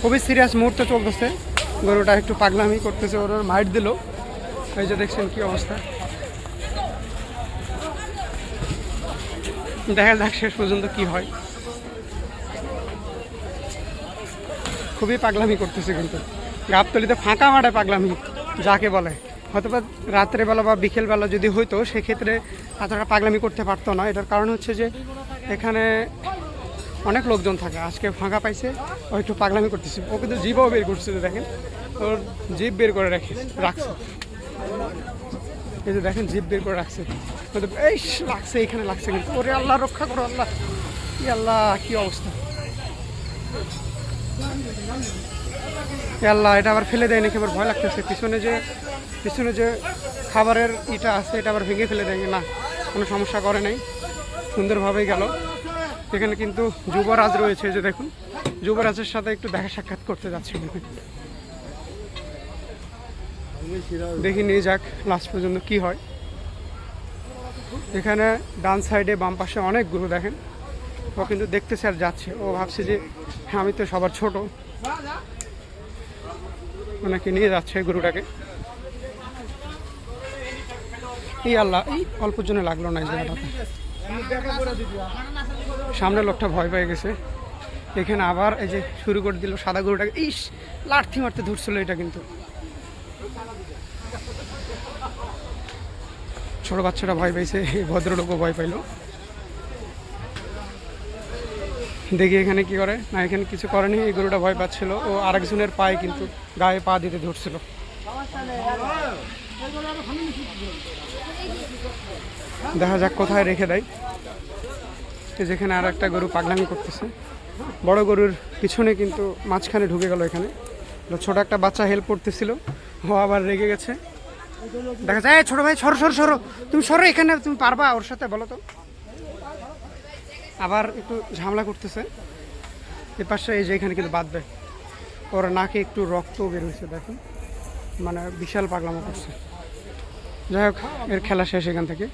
খুবই সিরিয়াস মুহূর্তে চলতেছে। গরুটা একটু পাগলামি করতেছে, ওর মাইট দিল। এই যে দেখছেন কি অবস্থা। দেখা যাক শেষ পর্যন্ত কি হয়। খুবই পাগলামি করতেছে কিন্তু গাবতলিতে ফাঁকা মাঠে পাগলামি যাকে বলে। হয়তো বা রাত্রেবেলা বা বিকেলবেলা যদি হইতো সেক্ষেত্রে এতটা পাগলামি করতে পারতো না। এটার কারণ হচ্ছে যে এখানে অনেক লোকজন থাকে, আজকে ফাঁকা পাইছে, ও একটু পাগলামি করতেছে। ও কিন্তু জিভও বের করছে, দেখেন ওর জিভ বের করে রাখছে। এই যে দেখেন জিভ বের করে রাখছে, এই লাগছে, এখানে লাগছে কিন্তু। ওরে আল্লাহ রক্ষা করো আল্লাহ, কি আল্লাহ কি অবস্থা। আল্লাহ, এটা আবার ফেলে দেয় নাকি, আবার ভয় লাগতেছে। পিছনে যে খাবারের ইটা আছে এটা আবার ভেঙে ফেলে দেয় না, কোনো সমস্যা করে নাই, সুন্দরভাবেই গেল। এখানে কিন্তু যুবরাজ রয়েছে, যে দেখুন যুবরাজের সাথে একটু দেখা সাক্ষাৎ করতে যাচ্ছি। দেখি নিয়ে যাক লাস্ট পর্যন্ত কি হয়। এখানে ডান সাইডে বাম পাশে অনেক গরু দেখেন। ও কিন্তু দেখতেছে আর যাচ্ছে, ও ভাবছে যে হ্যাঁ আমি তো সবার ছোট, ওনাকে নিয়ে যাচ্ছে গরুটাকে। এই আল্লাহ, এই অল্পর জন্য লাগলো না এই জায়গাটাতে। সামনে লোকটা ভয় পেয়ে গেছে। এখানে আবার এই যে শুরু করে দিল সাদা গরুটাকে, ইস লাঠি মারতে ধরছিল। এটা কিন্তু ছোট বাচ্চাটা ভয় পাইছে, ভদ্রলোকও ভয় পাইল। দেখি এখানে কি করে। না, এখানে কিছু করেনি, এই গরুটা ভয় পাচ্ছিল। ও আরেকজনের পায়ে কিন্তু গায়ে পা দিতে ধরছিল। দেখা যাক কোথায় রেখে দেয়। যেখানে আর একটা গরু পাগলামি করতেছে, বড় গরুর পিছনে কিন্তু মাঝখানে ঢুকে গেল। এখানে ছোট একটা বাচ্চা হেল্প করতেছিল, ও আবার রেগে গেছে। দেখা যায় ছোট ভাই সরো সরো সরো, তুমি সরো, এখানে তুমি পারবা ওর সাথে, বলো তো। আবার একটু ঝামেলা করতেছে। এ পাশে এই যে এখানে কিন্তু বাঁধবে, ওর নাকে একটু রক্ত বের হয়েছে দেখুন, মানে বিশাল পাগলামো করছে। যাই হোক, এর খেলা শেষ এখান থেকে।